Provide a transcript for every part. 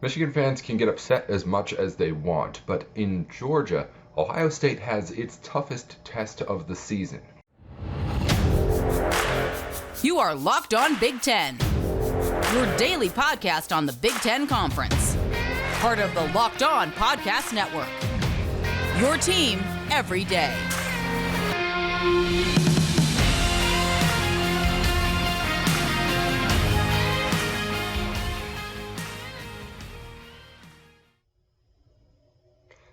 Michigan fans can get upset as much as they want, but in Georgia, Ohio State has its toughest test of the season. You are Locked On Big Ten, your daily podcast on the Big Ten Conference. Part of the Locked On Podcast Network, your team every day.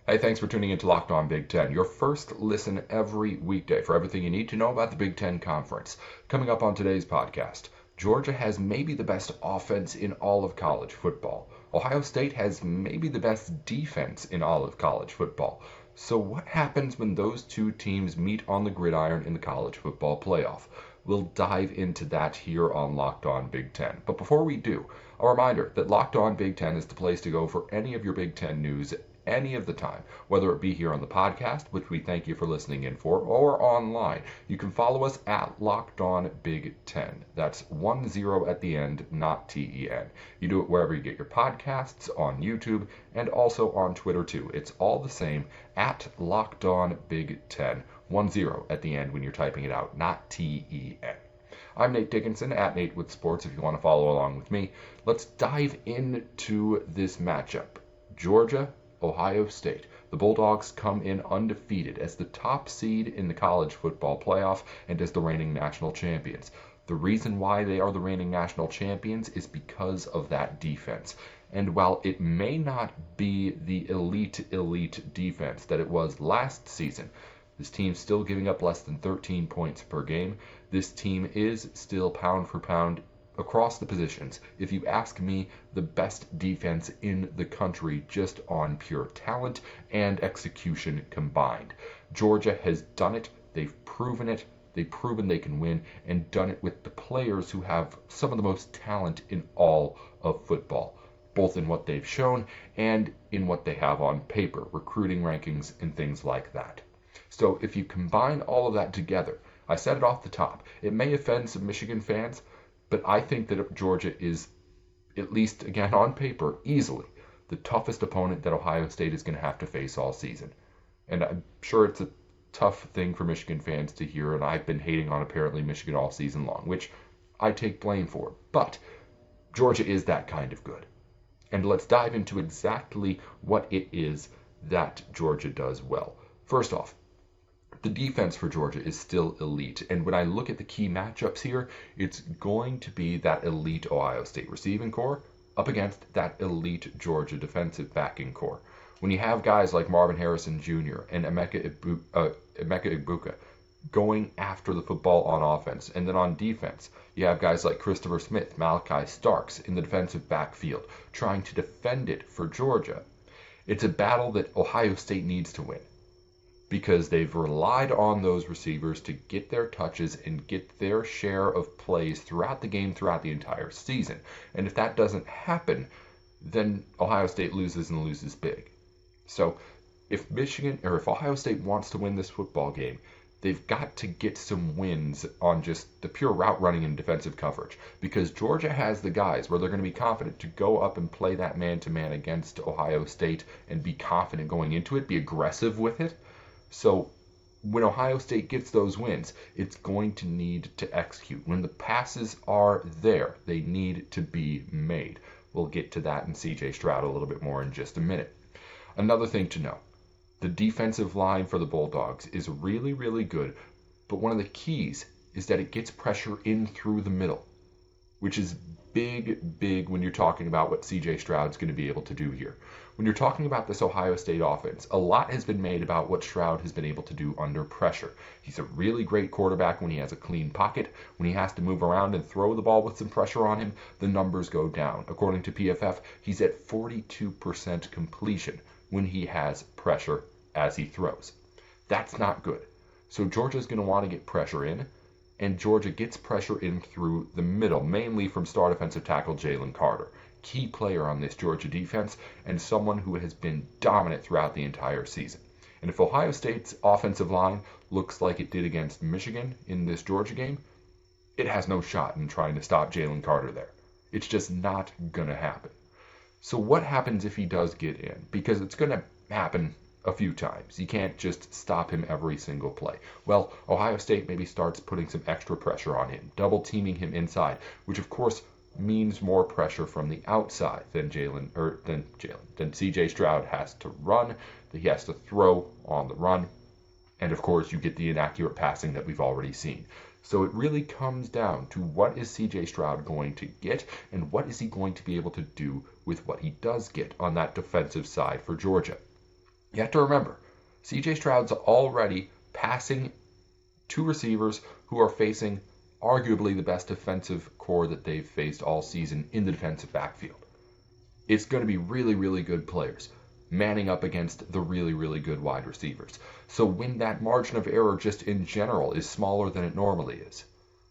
Hey, thanks for tuning in to Locked On Big Ten, your first listen every weekday for everything you need to know about the Big Ten Conference. Coming up on today's podcast, Georgia has maybe the best offense in all of college football. Ohio State has maybe the best defense in all of college football. So what happens when those two teams meet on the gridiron in the college football playoff? We'll dive into that here on Locked On Big Ten. But before we do, a reminder that Locked On Big Ten is the place to go for any of your Big Ten news any of the time, whether it be here on the podcast, which we thank you for listening in for, or online. You can follow us at Locked On Big Ten. That's 10 at the end, not T-E-N. You do it wherever you get your podcasts, on YouTube, and also on Twitter too. It's all the same, at Locked On Big Ten. 10 at the end when you're typing it out, not T-E-N. I'm Nate Dickinson, at Nate with Sports, if you want to follow along with me. Let's dive into this matchup. Georgia, Ohio State. The Bulldogs come in undefeated as the top seed in the college football playoff and as the reigning national champions. The reason why they are the reigning national champions is because of that defense. And while it may not be the elite defense that it was last season, this team's still giving up less than 13 points per game. This team is still pound for pound across the positions, if you ask me, the best defense in the country just on pure talent and execution combined. Georgia has done it. They've proven it. They've proven they can win and done it with the players who have some of the most talent in all of football, both in what they've shown and in what they have on paper, recruiting rankings and things like that. So if you combine all of that together, I said it off the top, it may offend some Michigan fans, but I think that Georgia is, at least again on paper, easily the toughest opponent that Ohio State is going to have to face all season. And I'm sure it's a tough thing for Michigan fans to hear, and I've been hating on apparently Michigan all season long, which I take blame for. But Georgia is that kind of good. And let's dive into exactly what it is that Georgia does well. First off, the defense for Georgia is still elite, and when I look at the key matchups here, it's going to be that elite Ohio State receiving core up against that elite Georgia defensive backing core. When you have guys like Marvin Harrison Jr. and Emeka Egbuka going after the football on offense, and then on defense, you have guys like Christopher Smith, Malachi Starks in the defensive backfield trying to defend it for Georgia. It's a battle that Ohio State needs to win, because they've relied on those receivers to get their touches and get their share of plays throughout the game, throughout the entire season. And if that doesn't happen, then Ohio State loses and loses big. So if Ohio State wants to win this football game, they've got to get some wins on just the pure route running and defensive coverage, because Georgia has the guys where they're going to be confident to go up and play that man-to-man against Ohio State and be confident going into it, be aggressive with it. So when Ohio State gets those wins, it's going to need to execute. When the passes are there, they need to be made. We'll get to that in C.J. Stroud a little bit more in just a minute. Another thing to know, the defensive line for the Bulldogs is really, really good, but one of the keys is that it gets pressure in through the middle, which is big when you're talking about what C.J. Stroud's going to be able to do here. When you're talking about this Ohio State offense, a lot has been made about what Stroud has been able to do under pressure. He's a really great quarterback when he has a clean pocket. When he has to move around and throw the ball with some pressure on him, the numbers go down. According to PFF, he's at 42% completion when he has pressure as he throws. That's not good. So Georgia's going to want to get pressure in, and Georgia gets pressure in through the middle, mainly from star defensive tackle Jalen Carter. Key player on this Georgia defense and someone who has been dominant throughout the entire season. And if Ohio State's offensive line looks like it did against Michigan in this Georgia game, it has no shot in trying to stop Jalen Carter there. It's just not going to happen. So what happens if he does get in? Because it's going to happen a few times. You can't just stop him every single play. Well, Ohio State maybe starts putting some extra pressure on him, double teaming him inside, which of course means more pressure from the outside than CJ Stroud has to run, that he has to throw on the run. And of course, you get the inaccurate passing that we've already seen. So it really comes down to what is CJ Stroud going to get and what is he going to be able to do with what he does get on that defensive side for Georgia. You have to remember, CJ Stroud's already passing two receivers who are facing arguably the best defensive core that they've faced all season in the defensive backfield. It's going to be really, really good players manning up against the really, really good wide receivers. So when that margin of error just in general is smaller than it normally is,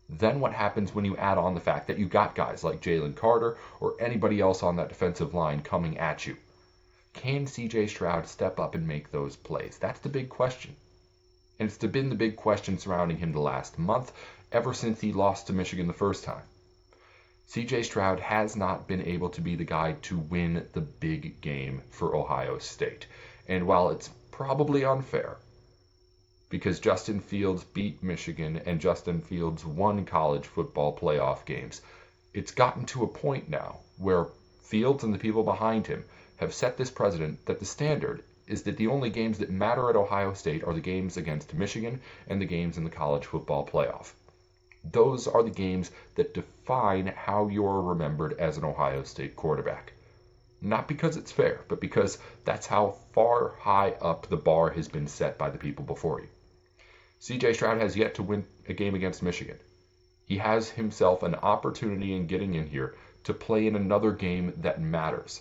then what happens when you add on the fact that you got guys like Jalen Carter or anybody else on that defensive line coming at you? Can CJ Stroud step up and make those plays? That's the big question. And it's been the big question surrounding him the last month, ever since he lost to Michigan the first time. CJ Stroud has not been able to be the guy to win the big game for Ohio State. And while it's probably unfair, because Justin Fields beat Michigan and Justin Fields won college football playoff games, it's gotten to a point now where Fields and the people behind him have set this precedent that the standard is that the only games that matter at Ohio State are the games against Michigan and the games in the college football playoff. Those are the games that define how you're remembered as an Ohio State quarterback. Not because it's fair, but because that's how far high up the bar has been set by the people before you. CJ Stroud has yet to win a game against Michigan. He has himself an opportunity in getting in here to play in another game that matters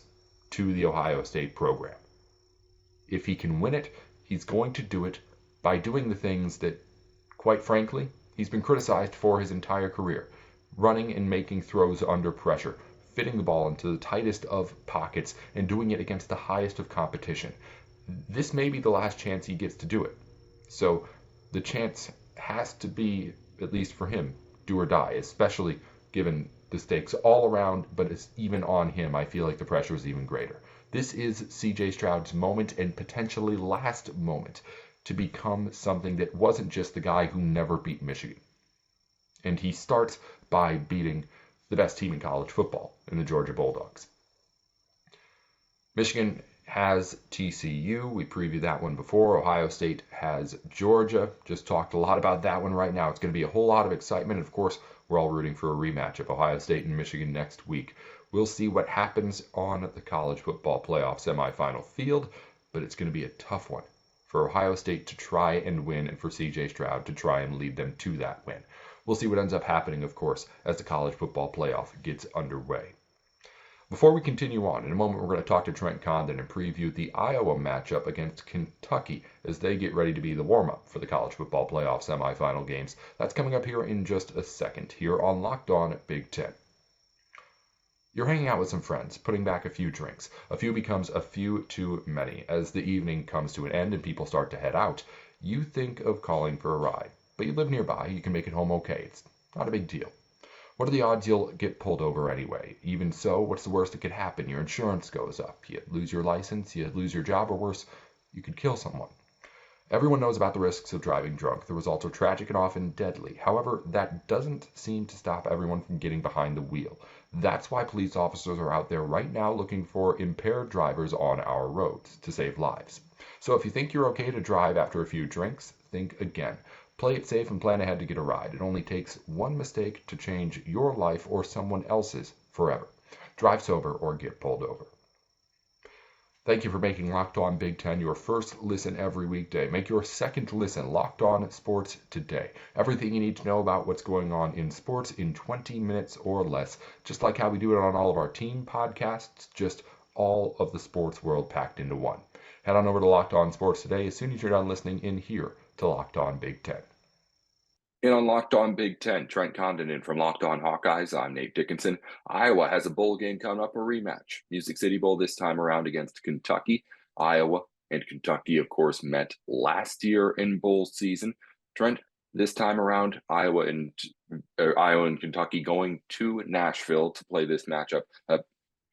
to the Ohio State program. If he can win it, he's going to do it by doing the things that, quite frankly, he's been criticized for his entire career: running and making throws under pressure, fitting the ball into the tightest of pockets, and doing it against the highest of competition. This may be the last chance he gets to do it. So the chance has to be, at least for him, do or die, especially given the stakes all around, but it's even on him. I feel like the pressure is even greater. This is CJ Stroud's moment and potentially last moment to become something that wasn't just the guy who never beat Michigan. And he starts by beating the best team in college football in the Georgia Bulldogs. Michigan has TCU. We previewed that one before. Ohio State has Georgia. Just talked a lot about that one right now. It's going to be a whole lot of excitement. And of course, we're all rooting for a rematch of Ohio State and Michigan next week. We'll see what happens on the college football playoff semifinal field, but it's going to be a tough one for Ohio State to try and win and for CJ Stroud to try and lead them to that win. We'll see what ends up happening, of course, as the college football playoff gets underway. Before we continue on, in a moment we're going to talk to Trent Condon and preview the Iowa matchup against Kentucky as they get ready to be the warm-up for the college football playoff semifinal games. That's coming up here in just a second here on Locked On Big Ten. You're hanging out with some friends, putting back a few drinks. A few becomes a few too many. As the evening comes to an end and people start to head out, you think of calling for a ride. But you live nearby, you can make it home okay. It's not a big deal. What are the odds you'll get pulled over anyway? Even so, what's the worst that could happen? Your insurance goes up. You lose your license, you lose your job, or worse, you could kill someone. Everyone knows about the risks of driving drunk. The results are tragic and often deadly. However, that doesn't seem to stop everyone from getting behind the wheel. That's why police officers are out there right now looking for impaired drivers on our roads to save lives. So if you think you're okay to drive after a few drinks, think again. Play it safe and plan ahead to get a ride. It only takes one mistake to change your life or someone else's forever. Drive sober or get pulled over. Thank you for making Locked On Big Ten your first listen every weekday. Make your second listen Locked On Sports Today. Everything you need to know about what's going on in sports in 20 minutes or less. Just like how we do it on all of our team podcasts, just all of the sports world packed into one. Head on over to Locked On Sports Today as soon as you're done listening in here to Locked On Big Ten. In on Locked On Big Ten, Trent Condon in from Locked On Hawkeyes. I'm Nate Dickinson. Iowa has a bowl game coming up, a rematch. Music City Bowl this time around against Kentucky. Iowa and Kentucky, of course, met last year in bowl season. Trent, this time around, Iowa and Kentucky going to Nashville to play this matchup.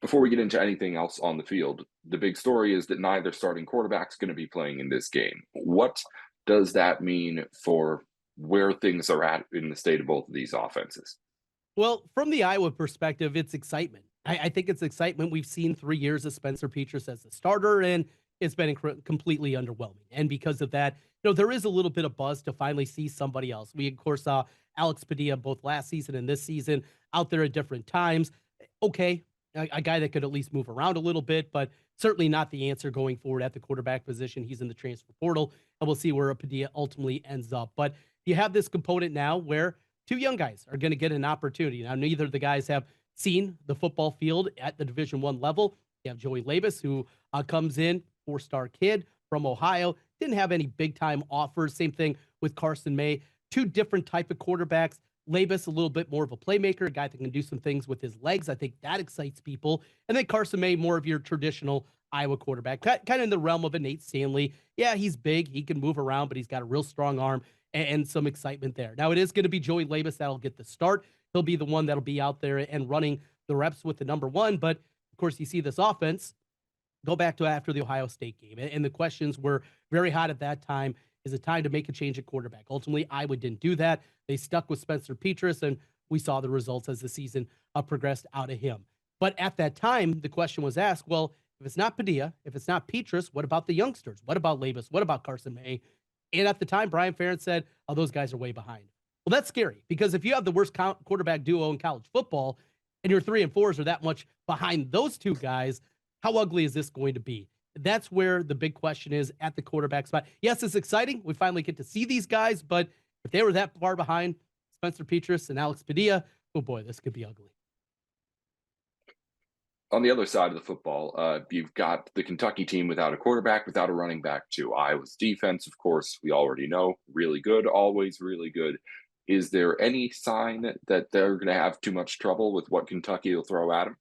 Before we get into anything else on the field, the big story is that neither starting quarterback is going to be playing in this game. What does that mean for where things are at in the state of both of these offenses? Well, from the Iowa perspective, it's excitement. I think it's excitement. We've seen 3 years of Spencer Petras as the starter, and it's been completely underwhelming. And because of that, there is a little bit of buzz to finally see somebody else. We, of course, saw Alex Padilla both last season and this season out there at different times. Okay, a guy that could at least move around a little bit, but certainly not the answer going forward at the quarterback position. He's in the transfer portal, and we'll see where Padilla ultimately ends up. But you have this component now where two young guys are going to get an opportunity. Now, neither of the guys have seen the football field at the Division I level. You have Joey Labus, who comes in, four-star kid from Ohio, didn't have any big-time offers. Same thing with Carson May. Two different type of quarterbacks. Labus, a little bit more of a playmaker, a guy that can do some things with his legs. I think that excites people. And then Carson May, more of your traditional Iowa quarterback, kind of in the realm of a Nate Stanley. Yeah, he's big. He can move around, but he's got a real strong arm and some excitement there. Now, it is going to be Joey Labus that'll get the start. He'll be the one that'll be out there and running the reps with the number one. But, of course, you see this offense go back to after the Ohio State game. And the questions were very hot at that time. Is it time to make a change at quarterback? Ultimately, Iowa didn't do that. They stuck with Spencer Petras, and we saw the results as the season progressed out of him. But at that time, the question was asked, well, if it's not Padilla, if it's not Petras, what about the youngsters? What about Labus? What about Carson May? And at the time, Brian Ferentz said, oh, those guys are way behind. Well, that's scary because if you have the worst quarterback duo in college football and your 3 and 4s are that much behind those two guys, how ugly is this going to be? That's where the big question is at the quarterback spot. Yes, it's exciting. We finally get to see these guys, but if they were that far behind Spencer Petras and Alex Padilla, oh boy, this could be ugly. On the other side of the football, you've got the Kentucky team without a quarterback, without a running back too. Iowa's defense, of course, we already know, really good, always really good. Is there any sign that they're going to have too much trouble with what Kentucky will throw at them?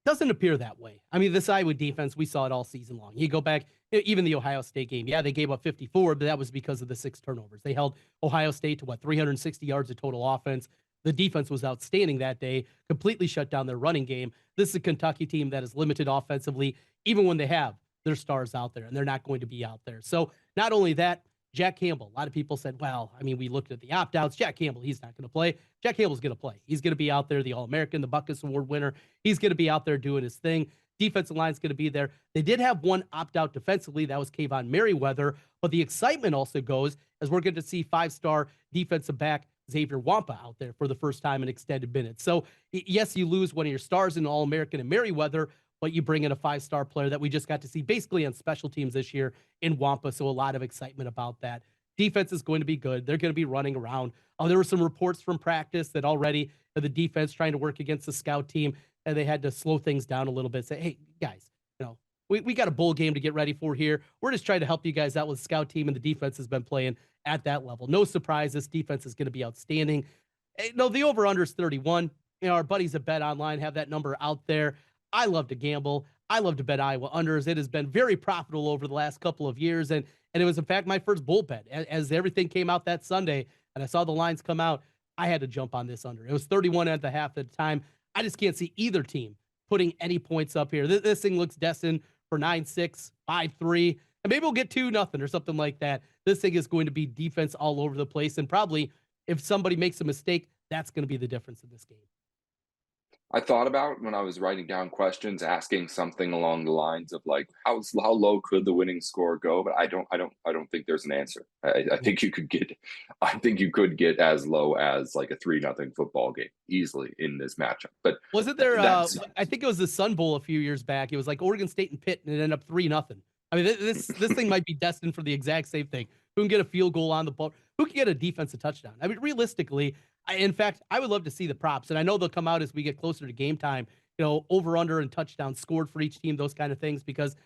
Doesn't appear that way. I mean, this Iowa defense, we saw it all season long. You go back, even the Ohio State game. Yeah, they gave up 54, but that was because of the 6 turnovers. They held Ohio State to, 360 yards of total offense. The defense was outstanding that day, completely shut down their running game. This is a Kentucky team that is limited offensively, even when they have their stars out there, and they're not going to be out there. So not only that, Jack Campbell, a lot of people said, well, I mean, we looked at the opt-outs. Jack Campbell, he's not going to play. Jack Campbell's going to play. He's going to be out there, the All-American, the Buckeyes Award winner. He's going to be out there doing his thing. Defensive line's going to be there. They did have one opt-out defensively. That was Kayvon Merriweather. But the excitement also goes as we're going to see 5-star defensive back Xavier Wampa out there for the first time in extended minutes. So, yes, you lose one of your stars in All-American and Merriweather, but you bring in a 5-star player that we just got to see basically on special teams this year in Wampa. So a lot of excitement about that. Defense is going to be good. They're going to be running around. There were some reports from practice that already the defense trying to work against the scout team, and they had to slow things down a little bit. Say, hey, guys, we got a bowl game to get ready for here. We're just trying to help you guys out with the scout team, and the defense has been playing at that level. No surprise, this defense is going to be outstanding. No, the over-under is 31. Our buddies at Bet Online have that number out there. I love to gamble. I love to bet Iowa unders. It has been very profitable over the last couple of years, and it was, in fact, my first bull bet. As everything came out that Sunday, and I saw the lines come out, I had to jump on this under. It was 31 at the half at the time. I just can't see either team putting any points up here. This thing looks destined for 9-6, 5-3, and maybe we'll get 2-0 or something like that. This thing is going to be defense all over the place, and probably if somebody makes a mistake, that's going to be the difference in this game. I thought about when I was writing down questions, asking something along the lines of like, how low could the winning score go? But I don't think there's an answer. I think you could get as low as like a 3-0 football game easily in this matchup. But wasn't there? I think it was the Sun Bowl a few years back. It was like Oregon State and Pitt, and it ended up 3-0. I mean, this thing might be destined for the exact same thing. Who can get a field goal on the ball? Who can get a defensive touchdown? I mean, realistically, in fact, I would love to see the props, and I know they'll come out as we get closer to game time, over, under, and touchdowns scored for each team, those kind of things, because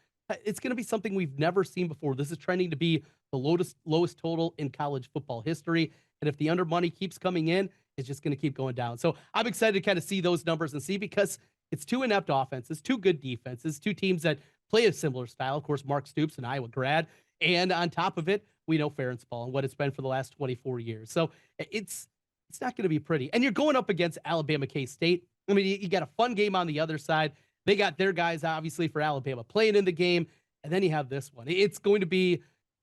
it's going to be something we've never seen before. This is trending to be the lowest total in college football history, and if the under money keeps coming in, it's just going to keep going down. So I'm excited to kind of see those numbers and see, because it's 2 inept offenses, 2 good defenses, 2 teams that play a similar style. Of course, Mark Stoops, an Iowa grad, and on top of it, we know Ferentz ball and what it's been for the last 24 years. So it's not going to be pretty. And you're going up against Alabama K-State. I mean, you got a fun game on the other side. They got their guys, obviously, for Alabama playing in the game. And then you have this one. It's going to be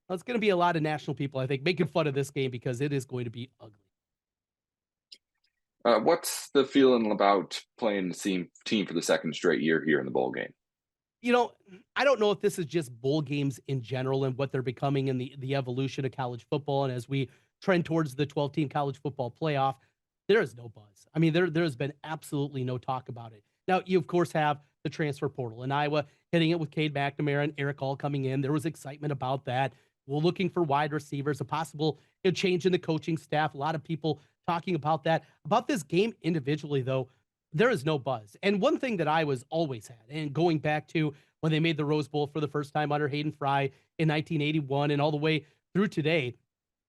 a lot of national people, I think, making fun of this game because it is going to be ugly. What's the feeling about playing the same team for the second straight year here in the bowl game? I don't know if this is just bowl games in general and what they're becoming in the evolution of college football. And as we trend towards the 12-team college football playoff, there is no buzz. I mean, there's been absolutely no talk about it. Now, you, of course, have the transfer portal in Iowa hitting it with Cade McNamara and Eric Hall coming in. There was excitement about that. We're looking for wide receivers, a possible change in the coaching staff. A lot of people talking about that. About this game individually, though, there is no buzz. And one thing that Iowa's always had, and going back to when they made the Rose Bowl for the first time under Hayden Fry in 1981 and all the way through today,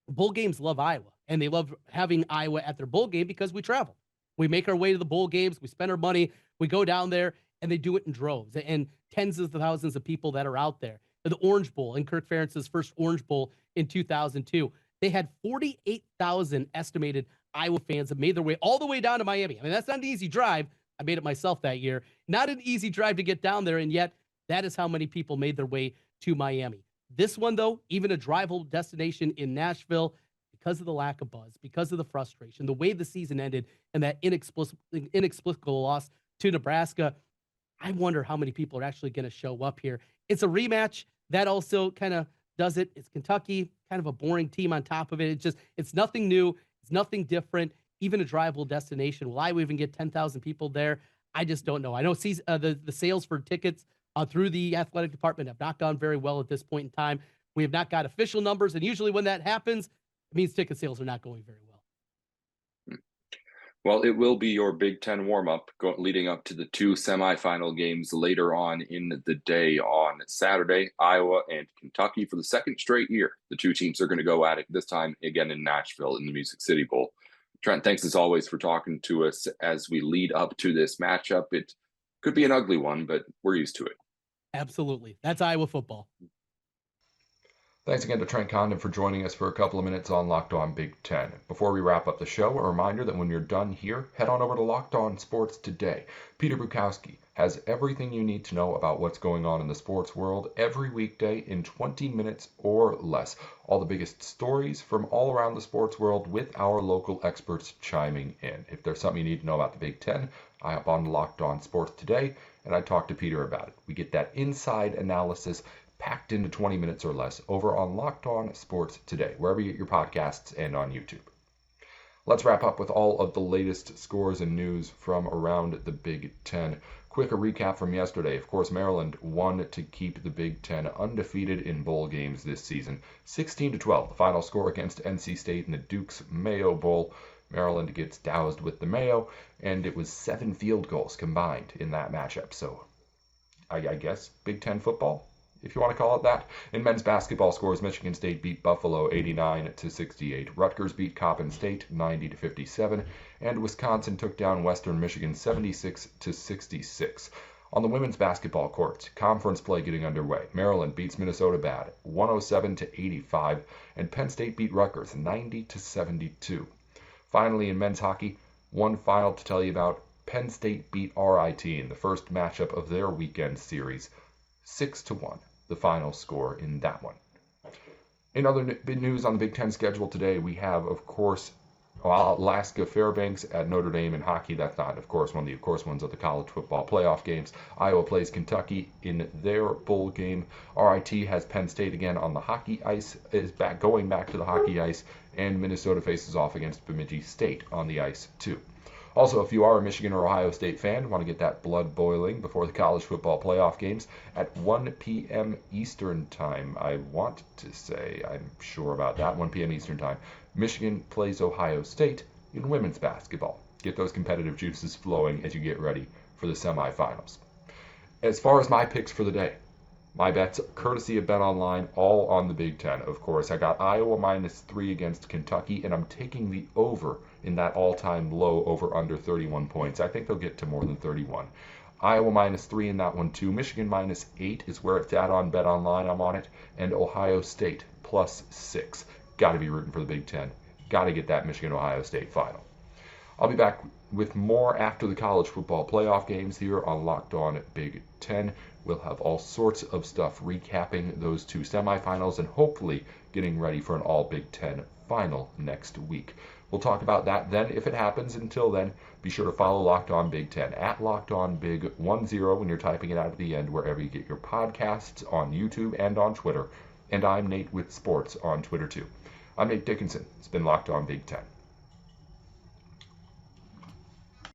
bowl games love Iowa. And they love having Iowa at their bowl game because we travel. We make our way to the bowl games. We spend our money. We go down there, and they do it in droves. And tens of thousands of people that are out there. The Orange Bowl, in Kirk Ferentz's first Orange Bowl in 2002, they had 48,000 estimated Iowa fans that made their way all the way down to Miami. I mean, that's not an easy drive. I made it myself that year. Not an easy drive to get down there, and yet that is how many people made their way to Miami. This one, though, even a drivable destination in Nashville, because of the lack of buzz, because of the frustration, the way the season ended, and that inexplicable loss to Nebraska, I wonder how many people are actually going to show up here. It's a rematch. That also kind of does it. It's Kentucky, kind of a boring team on top of it. It's nothing new. It's nothing different. Even a drivable destination. Will Iowa even get 10,000 people there? I just don't know. I know the sales for tickets through the athletic department have not gone very well at this point in time. We have not got official numbers, and usually when that happens, it means ticket sales are not going very well. Well, it will be your Big Ten warm-up leading up to the two semifinal games later on in the day on Saturday, Iowa and Kentucky for the second straight year. The two teams are going to go at it this time again in Nashville in the Music City Bowl. Trent, thanks as always for talking to us as we lead up to this matchup. It could be an ugly one, but we're used to it. Absolutely. That's Iowa football. Thanks again to Trent Condon for joining us for a couple of minutes on Locked On Big Ten. Before we wrap up the show, a reminder that when you're done here, head on over to Locked On Sports Today. Peter Bukowski has everything you need to know about what's going on in the sports world every weekday in 20 minutes or less. All the biggest stories from all around the sports world with our local experts chiming in. If there's something you need to know about the Big Ten, I hop on to Locked On Sports Today and I talk to Peter about it. We get that inside analysis packed into 20 minutes or less over on Locked On Sports Today, wherever you get your podcasts and on YouTube. Let's wrap up with all of the latest scores and news from around the Big Ten. Quick recap from yesterday. Of course, Maryland won to keep the Big Ten undefeated in bowl games this season. 16-12, the final score against NC State in the Duke's Mayo Bowl. Maryland gets doused with the Mayo, and it was 7 field goals combined in that matchup. So, I guess Big Ten football, if you want to call it that. In men's basketball scores, Michigan State beat Buffalo 89-68. Rutgers beat Coppin State 90-57, and Wisconsin took down Western Michigan 76-66. On the women's basketball court, conference play getting underway. Maryland beats Minnesota bad 107-85, and Penn State beat Rutgers 90-72. Finally, in men's hockey, one final to tell you about. Penn State beat RIT in the first matchup of their weekend series 6-1, the final score in that one. In other big news on the Big Ten schedule today, we have, of course, Alaska Fairbanks at Notre Dame in hockey. That's not, of course, one of the, ones of the college football playoff games. Iowa plays Kentucky in their bowl game. RIT has Penn State again on the hockey ice, going back to the hockey ice, and Minnesota faces off against Bemidji State on the ice, too. Also, if you are a Michigan or Ohio State fan, want to get that blood boiling before the college football playoff games, at 1 p.m. Eastern Time, I want to say, I'm sure about that, 1 p.m. Eastern Time, Michigan plays Ohio State in women's basketball. Get those competitive juices flowing as you get ready for the semifinals. As far as my picks for the day, my bets, courtesy of BetOnline, all on the Big Ten, of course. I got Iowa -3 against Kentucky, and I'm taking the over in that all-time low over under 31 points. I think they'll get to more than 31. Iowa -3 in that one, too. Michigan -8 is where it's at on BetOnline. I'm on it. And Ohio State +6. Got to be rooting for the Big Ten. Got to get that Michigan-Ohio State final. I'll be back with more after the college football playoff games here on Locked On Big Ten. We'll have all sorts of stuff recapping those two semifinals and hopefully getting ready for an all Big Ten final next week. We'll talk about that then if it happens. Until then, be sure to follow Locked On Big Ten at Locked On Big 10 when you're typing it out at the end wherever you get your podcasts, on YouTube and on Twitter. And I'm Nate with Sports on Twitter too. I'm Nate Dickinson. It's been Locked On Big Ten.